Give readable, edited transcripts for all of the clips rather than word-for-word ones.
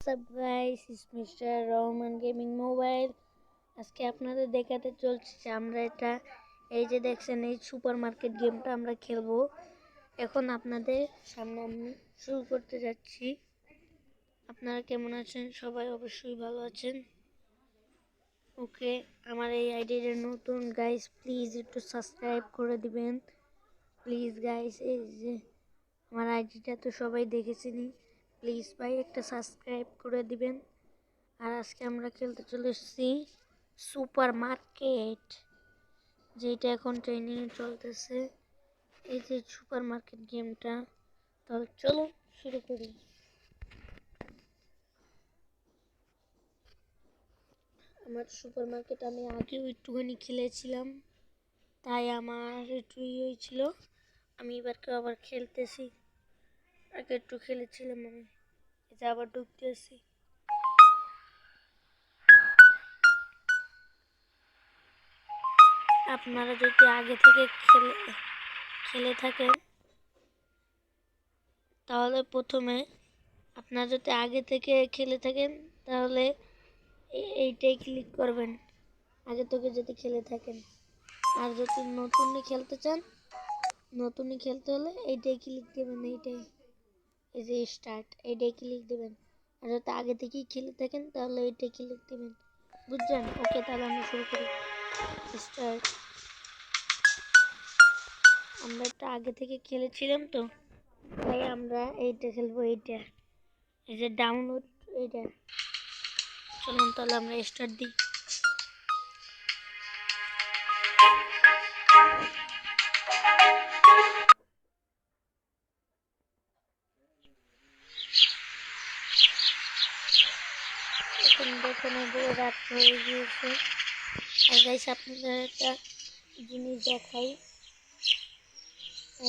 WhatsApp guys, ইস mister Rahman gaming mobile. আজকে আপনাদের দেখাতে চলছে আমরা এই যে দেখছেন এই সুপার মার্কেট গেমটা আমরা খেলবো। এখন আপনাদের সামনে আমি শুরু করতে যাচ্ছি। আপনারা কেমন আছেন? সবাই অবশ্যই ভালো আছেন। ওকে, আমার এই আইডিটা নতুন গাইস, প্লিজ একটু সাবস্ক্রাইব করে দিবেন প্লিজ গাইস। এই যে আমার আইডিটা তো সবাই দেখেছেনই, প্লিজ ভাই একটা সাবস্ক্রাইব করে দিবেন। আর আজকে আমরা খেলতে চলে এসেছি সুপার মার্কেট, যেটা এখন ট্রেনিং চলতেছে। এই যে সুপার মার্কেট গেমটা, তাহলে চলো শুরু করি। আমার সুপার মার্কেট আমি আগেও একটুখানি খেলেছিলাম, তাই আমার একটু হয়েছিল। আমি এবারকে আবার খেলতেছি, আগে একটু খেলেছিলাম আমি, এই যে আবার ঢুকতেছি। আপনারা যদি আগে থেকে খেলে থাকেন তাহলে তাহলে এইটাই ক্লিক করবেন, আগে থেকে যদি খেলে থাকেন। আর যদি নতুনই খেলতে চান, নতুনই খেলতে হলে এইটাই ক্লিক দেবেন, এইটাই, এই যে স্টার্ট, এইটাই ক্লিক দেবেন। আর যদি আগে থেকেই খেলে থাকেন তাহলে এইটাই ক্লিক দেবেন, বুঝছেন? ওকে, তাহলে আমরা শুরু করি। স্টার্ট। আমরা একটা আগে থেকে খেলেছিলাম তো, তাই আমরা এইটা খেলবো, এইটা, এই যে ডাউনলোড, এইটা। চলুন তাহলে আমরা স্টার্ট দিই। এখন দেখুন রাত হয়ে গিয়েছে। আর গাইস আপনাদের একটা জিনিস দেখাই,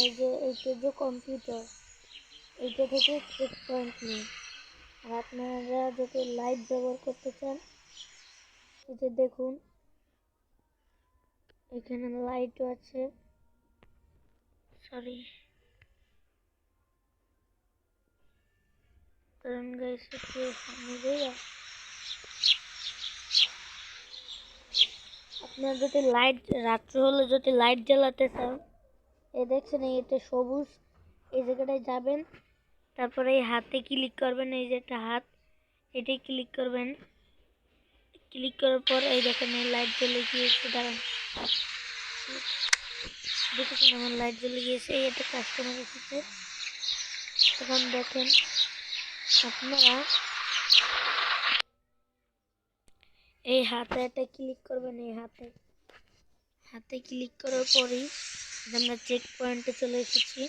এই যে এইটা যে কম্পিউটার, এইটা থেকে চেক পয়েন্ট নেই। আর আপনারা যদি লাইট ব্যবহার করতে চান, এই যে দেখুন এখানে লাইটও আছে। সরি, কারণ গাইস একটু সামনে যাই। আপনারা যদি রাত্র হলে যদি লাইট জ্বালাতে চান, এই দেখছেন এটা সবুজ, এই জায়গাটায় যাবেন, তারপরে এই হাতে ক্লিক করবেন, এই যে একটা হাত, এটাই ক্লিক করবেন। ক্লিক করার পর এই দেখেন এই লাইট জ্বলে গিয়েছে। দাঁড়ান, দেখেছেন আমার লাইট জ্বলে গিয়েছে। এই একটা কাস্টমার এসেছে। এখন দেখেন আপনারা এই হাতে একটা ক্লিক করবেন, এই হাতে ক্লিক করার পরেই আমরা চেক পয়েন্টে চলে এসেছি।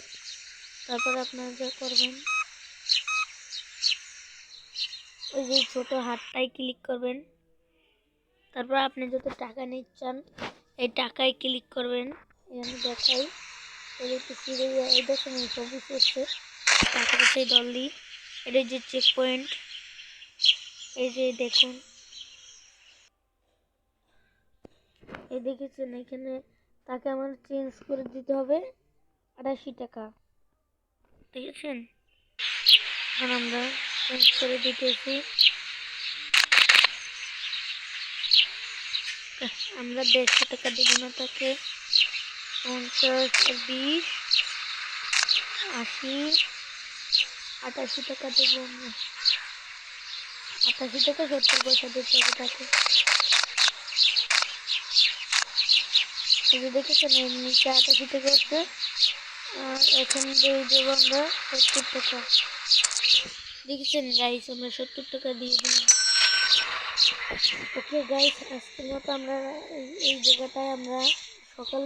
তারপর আপনারা যা করবেন, ওই যে ছোট হাতটাই ক্লিক করবেন। তারপর আপনি যদি টাকা নিতে চান, এই টাকায় ক্লিক করবেন। আমি দেখাই, এই দেখুন সবুজ হচ্ছে, টাকাটা সেই দলই, এটা যে চেক পয়েন্ট, এই যে দেখুন, এই দেখেছেন এখানে তাকে আমার চেঞ্জ করে দিতে হবে 88 টাকা, দেখেছেন? এখন আমরা চেঞ্জ করে দিতেছি। আমরা 150 টাকা দিব না তাকে, 50, 20, 80, 88 টাকা দেবো আমরা। 88 টাকা 70 পয়সা দিতে হবে তাকে। দেখেছেন এর নিচে 88 টাকা হচ্ছে, আর এখানে দিয়ে দেবো আমরা 70 টাকা। দেখেছেন গাইস, আমরা 70 টাকা দিয়ে দিই। ওকে গাইস, আজকের মতো আমরা এই জায়গাটায় আমরা সকাল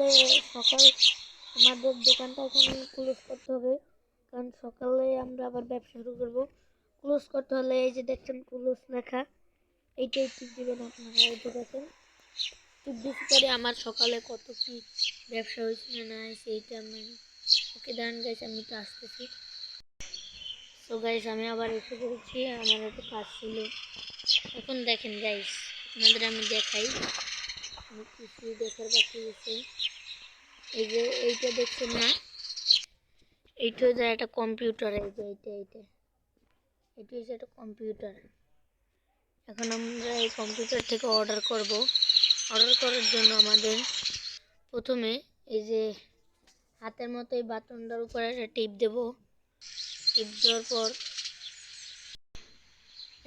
আমাদের দোকানটা এখন ক্লোজ করতে হবে, কারণ সকালে আমরা আবার ব্যবসা শুরু করবো। ক্লোজ করতে হলে এই যে দেখছেন ক্লোজ লেখা, এইটাই টিপ দিবেন আপনারা। এই যে দেখেন টিপ দিতে পারে আমার সকালে কত কি ব্যবসা হয়েছে না না হয়েছে, এইটা আমি। ওকে দাঁড়ান গাইস, আমি তো আসতেছি। তো গাইস আমি আবার এসে পড়েছি, আমার একটু কাজ ছিল। এখন দেখেন গাইস, আপনাদের আমি দেখাই, কিছু দেখার বাকি আছে। এই যে এইটা দেখছেন না, এইটা যে একটা কম্পিউটার, এই যে এইটা এটি হচ্ছে একটা কম্পিউটার। এখন আমরা এই কম্পিউটার থেকে অর্ডার করব। অর্ডার করার জন্য আমাদের প্রথমে এই যে হাতের মতো এই বাটনটার উপরে একটা টিপ দেব। টিপ দেওয়ার পর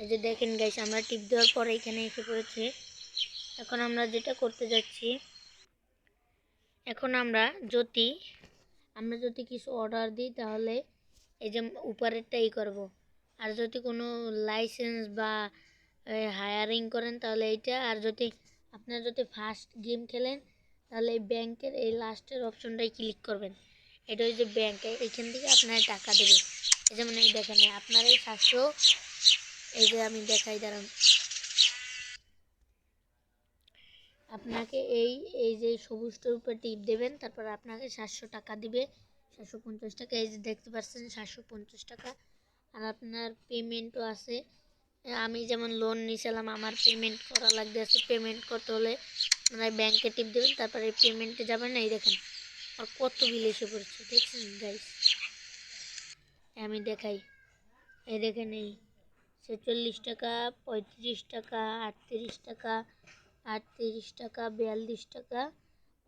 এই যে দেখেন গাইস, আমরা টিপ দেওয়ার পর এখানে এসে পড়েছে। এখন আমরা যেটা করতে যাচ্ছি, এখন আমরা যদি কিছু অর্ডার দিই তাহলে এই যে উপরেরটাই করব। আর যদি কোনো লাইসেন্স বা হায়ারিং করেন তাহলে এইটা। আর যদি আপনারা যদি ফার্স্ট গেম খেলেন তাহলে এই ব্যাংকের এই লাস্টের অপশনটাই ক্লিক করবেন। এটা হচ্ছে ব্যাংকে, এইখান থেকে আপনার টাকা দেবে। এই যেমন এই দেখেন আপনার এই 700, এই যে আমি দেখাই দাঁড়ান আপনাকে, এই যে সবুজটার উপর টিপ দেবেন, তারপর আপনাকে 700 টাকা দিবে, 750 টাকা। এই যে দেখতে পাচ্ছেন 750 টাকা। আর আপনার পেমেন্টও আছে। আমি যেমন লোন নিয়েছিলাম, আমার পেমেন্ট করা লাগবে আছে। পেমেন্ট করতে হলে আপনারা ব্যাংকে টিপ দেবেন, তারপরে পেমেন্টে যাবেন। এই দেখেন আর কত বিল এসে পড়েছে, দেখছেন গাইস? আমি দেখাই, এই দেখেন এই 46 টাকা, 35 টাকা, 38 টাকা, 38 টাকা, 42 টাকা,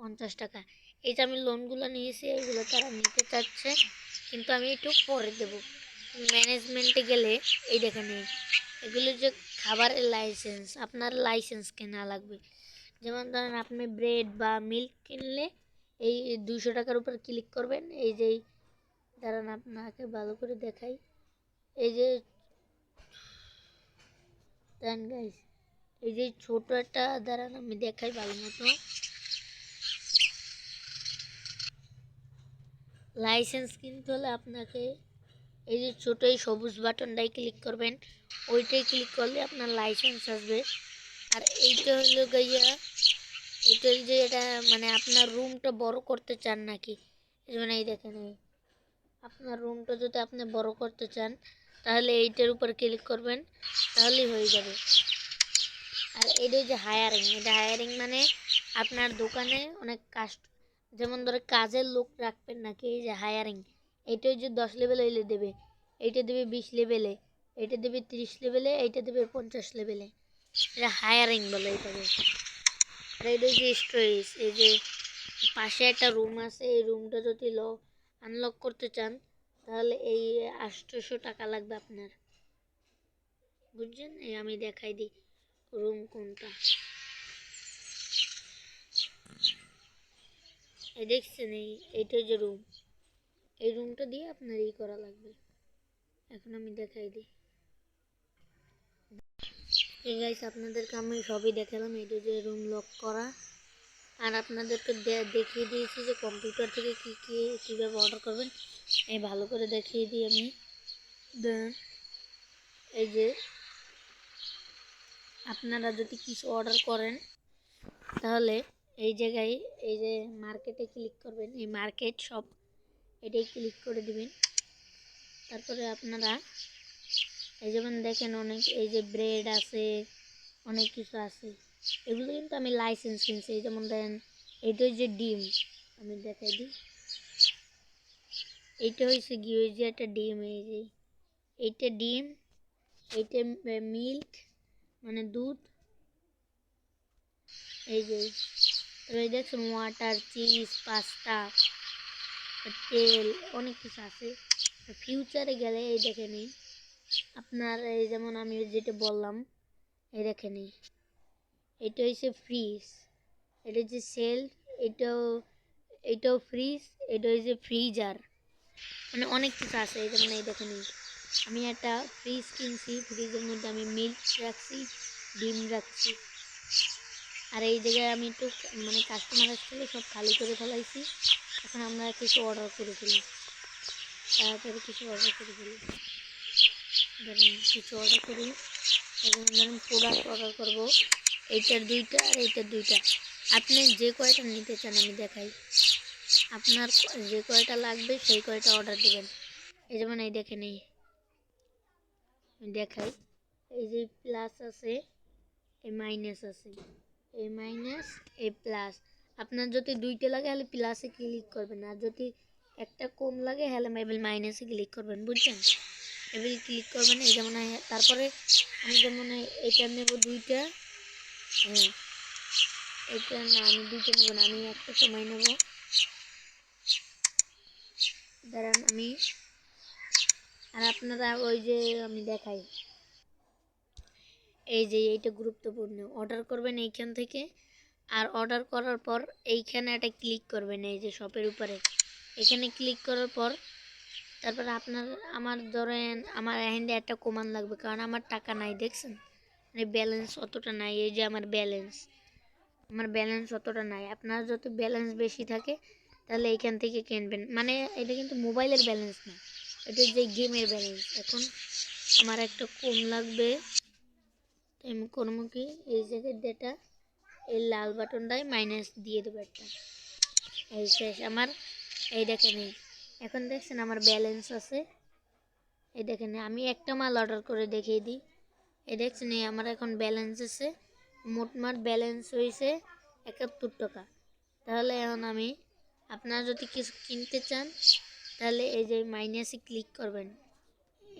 50 টাকা। এই যে আমি লোনগুলো নিয়েছি এগুলো তারা নিতে চাচ্ছে, কিন্তু আমি একটু পরে দেব। ম্যানেজমেন্টে গেলে এই দেখেন এগুলো যে খাবারের লাইসেন্স, আপনার লাইসেন্স কেনা লাগবে। যেমন ধরেন আপনি ব্রেড বা মিল্ক কিনলে এই 200 টাকার উপর ক্লিক করবেন। এই যে দাঁড়ান আপনাকে ভালো করে দেখাই, এই যে দেন গাইস, এই যে ছোট একটা, দাঁড়ান আমি দেখাই ভালো মতো। লাইসেন্স কিনতে হলে আপনাকে এই যে ছোট এই সবুজ বাটনটাই ক্লিক করবেন। ওইটাই ক্লিক করলে আপনার লাইসেন্স আসবে। আর এইটা হলো গাইয়া, এটা যে এটা মানে আপনার রুমটা বড় করতে চান নাকি, মানে এই দেখেন আপনার রুমটা যদি আপনি বড় করতে চান তাহলে এইটার উপর ক্লিক করবেন, তাহলেই হয়ে যাবে। আর এটা যে হায়ারিং, এটা হায়ারিং মানে আপনার দোকানে অনেক যেমন ধরে কাজের লোক রাখবেন নাকি, এই যে হায়ারিং। এইটা যে 10 লেভেল হইলে দেবে, এইটা দেবে 20 লেভেলে, এইটা দেবে 30 লেভেলে, এইটা দেবে 50 লেভেলে। এটা হায়ারিং বলে এটাকে। আর এটা যে স্টোরেজ, এই যে পাশে একটা রুম আছে, এই রুমটা যদি আনলক করতে চান তাহলে এই 800 টাকা লাগবে আপনার, বুঝছেন? এই আমি দেখাই দিই রুম কোনটা। এই দেখছেন এইটা যে রুম, এই রুমটা দিয়ে আপনার করা লাগবে। এখন আমি দেখাই দিই। এই গাইস, আপনাদেরকে আমি সবই দেখালাম, এটা যে রুম লক করা। আর আপনাদেরকে দেখিয়ে দিয়েছি যে কম্পিউটার থেকে কীভাবে অর্ডার করবেন। এই ভালো করে দেখিয়ে দিই আমি। এই যে আপনারা যদি কিছু অর্ডার করেন তাহলে এই জায়গায় এই যে মার্কেটে ক্লিক করবেন, এই মার্কেট শপ এটাই ক্লিক করে দিবেন। তারপরে আপনারা এই যেমন দেখেন অনেক এই যে ব্রেড আছে, অনেক কিছু আছে। এগুলো কিন্তু আমি লাইসেন্স কিনছি। এই যেমন দেখেন এইটাই যে ডিম, আমি দেখাই দিই। এইটা হয়েছে গিয়ে ওই যে একটা ডিম, এই যে এইটা ডিম, এইটা মিল্ক মানে দুধ, এই যে এই দেখছেন ওয়াটার, চিজ, পাস্তা, তেল, অনেক কিছু আছে। ফিউচারে গেলে এই দেখেন আপনার এই যেমন আমি যেটা বললাম, এই দেখেন এটা হচ্ছে ফ্রিজ, এটা হচ্ছে সেলফ, এটাও ফ্রিজ, এটা হচ্ছে ফ্রিজার, মানে অনেক কিছু আছে। এই যেমন এই দেখেন আমি একটা ফ্রিজ কিনছি, ফ্রিজের মধ্যে আমি মিল্ক রাখছি, ডিম রাখছি। আর এই জায়গায় আমি একটু মানে কাস্টমার আসলে সব খালি করে ফেলাইছি। এখন আমরা কিছু অর্ডার করে ফেলি, তাড়াতাড়ি কিছু অর্ডার করে ফেলি। ধরুন কিছু অর্ডার করি, ধরুন প্রোডাক্ট অর্ডার করবো, এইটার 2টা আর এইটার 2টা। আপনি যে কয়টা নিতে চান আমি দেখাই, আপনার যে কয়টা লাগবে সেই কয়টা অর্ডার দেবেন। এই যেমন এই দেখেন আমি দেখাই, এই যে প্লাস আছে, এই মাইনাস আছে, এই মাইনাস, এই প্লাস। আপনার যদি 2টা লাগে তাহলে প্লাসে ক্লিক করবেন, আর যদি একটা কম লাগে তাহলে মাইনাসে ক্লিক করবেন, বুঝছেন? এবার ক্লিক করবেন। এই যেমন তারপরে আমি যেমন এটা নেব 2টা, হ্যাঁ এটা না আমি 2টা নেব না, আমি একটা সময় নেব। দাঁড়ান আমি, আর আপনারা ওই যে আমি দেখাই, এই যে এইটা গুরুত্বপূর্ণ, অর্ডার করবেন এইখান থেকে। আর অর্ডার করার পর এইখানে একটা ক্লিক করবেন, এই যে শপের উপরে এখানে ক্লিক করার পর তারপরে আপনার আমার ধরেন আমার হ্যান্ডে একটা কমান লাগবে, কারণ আমার টাকা নাই, দেখছেন মানে ব্যালেন্স অতটা নাই। এই যে আমার ব্যালেন্স অতটা নাই। আপনার যত ব্যালেন্স বেশি থাকে তাহলে এইখান থেকে কিনবেন, মানে এটা কিন্তু মোবাইলের ব্যালেন্স না, এটা যে গেমের ব্যালেন্স। এখন আমার একটা কম লাগবে, তো আমি করবো কি, এই জায়গায় ডেটা এই লাল বাটনটায় মাইনাস দিয়ে দেবো একটা, এই শেষ আমার। এই দেখেন এখন দেখছেন আমার ব্যালেন্স আছে, এই দেখেন আমি একটা মাল অর্ডার করে দেখিয়ে দিই। এই দেখছেন আমার এখন ব্যালেন্স আছে, মোটমাট ব্যালেন্স হয়েছে 71 টাকা। তাহলে এখন আমি, আপনারা যদি কিছু কিনতে চান তাহলে এই যে মাইনাসে ক্লিক করবেন,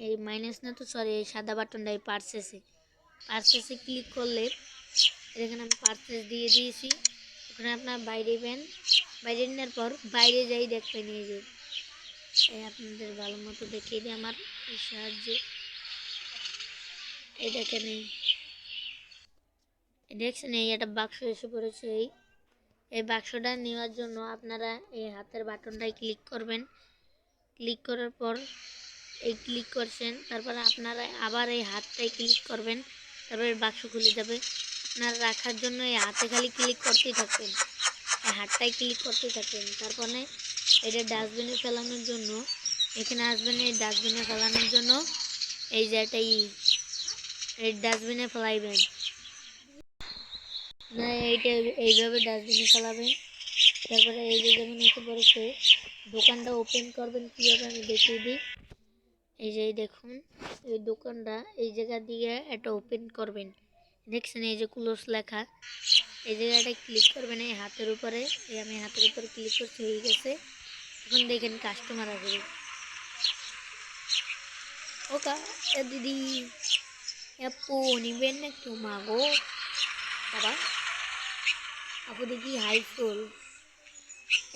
এই মাইনাস না তো সরি, এই সাদা বাটনটা এই পারচেসে ক্লিক করলে এখানে আমি পারচেস দিয়ে দিয়েছি। ওখানে আপনার বাইরে নেওয়ার পর বাইরে যাই দেখবেন এই যে আপনাদের ভালো মতো দেখিয়ে দিই আমার এই সাহায্যে। এই দেখেন দেখছেন এই একটা বাক্স এসে পড়েছে। এই বাক্সটা নেওয়ার জন্য আপনারা এই হাতের বাটনটায় ক্লিক করবেন। ক্লিক করার পর এই ক্লিক করছেন, তারপরে আপনারা আবার এই হাতটায় ক্লিক করবেন, তারপরে বাক্স খুলে যাবে। আপনারা রাখার জন্য এই হাতে খালি ক্লিক করতেই থাকবেন, এই হাতটায় ক্লিক করতেই থাকবেন। তারপরে এটা ডাস্টবিনে ফেলানোর জন্য এখানে আসবেন, এই ডাস্টবিনে ফেলানোর জন্য এই যে একটা এই ডাস্টবিনে ফেলাইবেন না, এইটা এইভাবে ডাস্টবিনে ফেলাবেন। তারপরে এই যে যেমন এসে পড়েছে, দোকানটা ওপেন করবেন কীভাবে আমি দেখিয়ে দিই। এই যে দেখুন এই দোকানটা এই জায়গা দিয়ে এটা ওপেন করবেন, দেখছেন এই যে ক্লোজ লেখা, এই জায়গাটা ক্লিক করবেন এই হাতের উপরে। এই আমি হাতের উপরে ক্লিক করতে হয়ে গেছে। এখন দেখেন কাস্টমার আসবে। ও দিদি আপু নিবেন না একটু মাগো বাবা, আপু দেখি হাই ফুল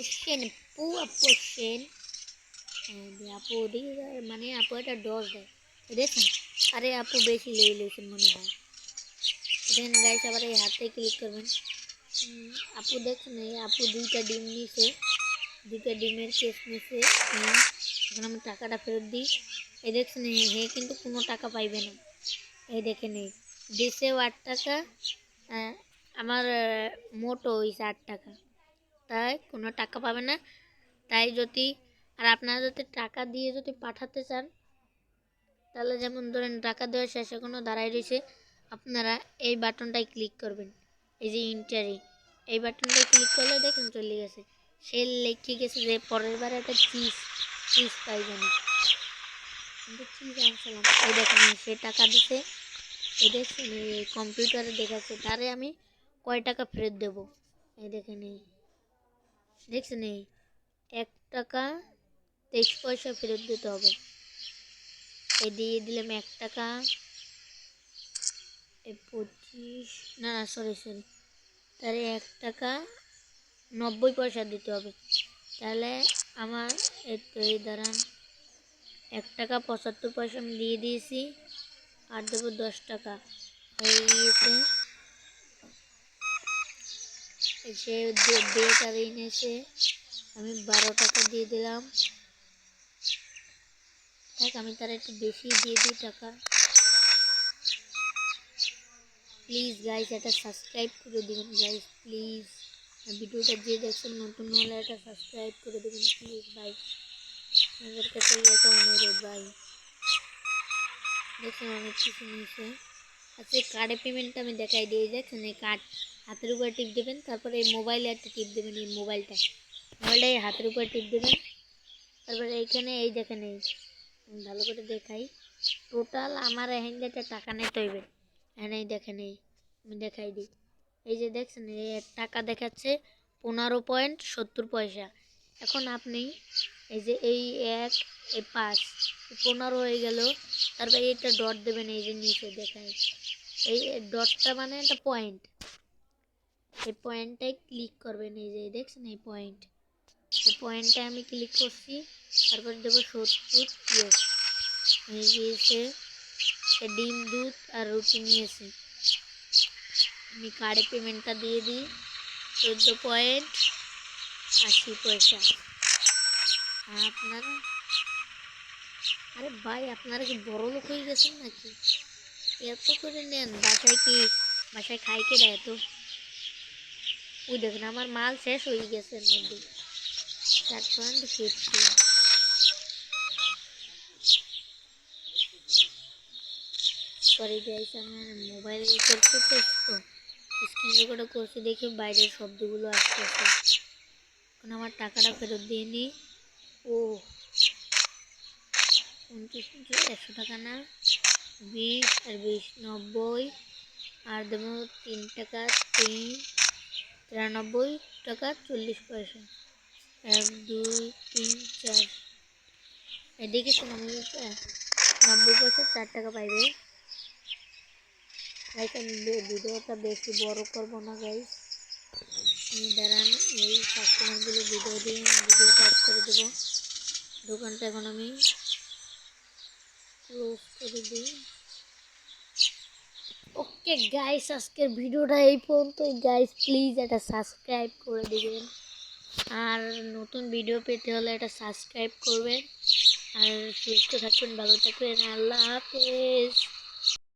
এসছেন, আপু এসছেন, আপু দেখি মানে আপু একটা ডস দেয় দেখছেন। আরে আপু বেশি লইছেন মনে হয়। দেখেন গাইস আবার এই হাতে ক্লিক করবেন। আপু দেখছেন এই আপু 2টা ডিম নিয়েছে, 2টা ডিমের কেস নিয়েছে। এখন আমি টাকাটা ফেরত দিই। এই দেখছেন হে কিন্তু কোনো টাকা পাইবে না। এই দেখেন দিছেও 8 টাকা, আমার মোটো হয়েছে 8 টাকা, তাই কোনো টাকা পাবে না। তাই যদি আর আপনারা যদি টাকা দিয়ে যদি পাঠাতে চান তাহলে যেমন ধরেন টাকা দেওয়া শেষ এখনও দাঁড়ায় রয়েছে, আপনারা এই বাটনটায় ক্লিক করবেন, এই যে ইন্টারি, এই বাটনটায় ক্লিক করলে দেখেন চলে গেছে। সে লিখে গেছে যে পরের বার একটা চিজ পাই জানি, কিন্তু চিজ আনছিলাম। এই দেখেন সে টাকা দিছে, এই দেখছেন এই কম্পিউটারে দেখাচ্ছে তারে আমি কয় টাকা ফেরত দেবো। এই দেখেন দেখছেন 1 টাকা 23 পয়সা ফেরত দিতে হবে। এই দিয়ে দিলাম 1 টাকা 25, না সরি তাহলে 1 টাকা 90 পয়সা দিতে হবে। তাহলে আমার এই দাঁড়ান 1 টাকা 75 পয়সা আমি দিয়ে দিয়েছি, আর দেবো 10 টাকা হয়ে গিয়েছে। সে ডেট আর এনেছে, আমি 12 টাকা দিয়ে দিলাম। দেখ আমি তার একটু বেশি দিয়ে দিই টাকা। প্লিজ গাইস এটা সাবস্ক্রাইব করে দিবেন গাইস প্লিজ, ভিডিওটা যে দেখছেন নতুন হলে এটা সাবস্ক্রাইব করে দেবেন প্লিজ ভাই, আপনাদের কাছে একটা অনুরোধ ভাই। দেখুন অনেক কিছু নিয়েছে। আচ্ছা কার্ডে পেমেন্টটা আমি দেখাই দিই, দেখছেন এই কার্ড হাতের উপরে টিপ দেবেন, তারপরে এই মোবাইলে একটা টিপ দেবেন, এই মোবাইলটা এই হাতের উপরে টিপ দেবেন। তারপরে এইখানে এই দেখেন ভালো করে দেখাই, টোটাল আমার হ্যান্ডেতে টাকা নিতে হইবে। হ্যাঁ এই দেখেন আমি দেখাই দিই, এই যে দেখছেন এই টাকা দেখাচ্ছে 15.70 পয়সা। এখন আপনি এই যে এই 1 এই 5 15 হয়ে গেল। তারপরে এটা ডট দেবেন, এই যে নিচে দেখায় এই ডটটা মানে একটা পয়েন্ট, এই পয়েন্টটাই ক্লিক করবেন। এই যে দেখছেন এই পয়েন্ট, এই পয়েন্টে আমি ক্লিক করছি। তারপর দেবো 70 ইয়েস। এই যে এসে ডিম দুধ আর রুটি নিয়েছে। আমি কার্ডে পেমেন্টটা দিয়ে দিই 14.80 আপনারা, আরে ভাই আপনারা কি বড় লোক হয়ে গেছেন নাকি? এত করে নেন, বাসায় খাই কে দেয় তো? ওই দেখুন আমার মাল শেষ হয়ে গেছে এর মধ্যে। 4.50। সরি গাইস, আমার মোবাইল করতে তো স্ক্রিন রেকর্ড করছি দেখে বাইরের শব্দগুলো আসতেছে। এখন আমার টাকাটা ফেরত দিয়ে নিই। ও 29 100 টাকা না, 20 আর 20 90, আর দেবো 3 টাকা 3 93 টাকা 40 পয়সা। 1 2 3 4 এদিকে শুনে আমি 90 পয়সা 4 টাকা পাইবে। গাইস আমি ভিডিওটা বেশি বড় করবো না গাইস, দাঁড়ান এই কাস্টমারগুলো ভিডিও দিয়ে ভিডিওটা অফ করে দেবো। দোকানটা এখন আমি ক্লোজ করে দিই। ওকে গাইস, আজকের ভিডিওটা এই পর্যন্তই। গাইস প্লিজ একটা সাবস্ক্রাইব করে দিবেন, আর নতুন ভিডিও পেতে হলে এটা সাবস্ক্রাইব করবেন। আর সুস্থ থাকবেন, ভালো থাকবেন, আল্লাহ হাফেজ।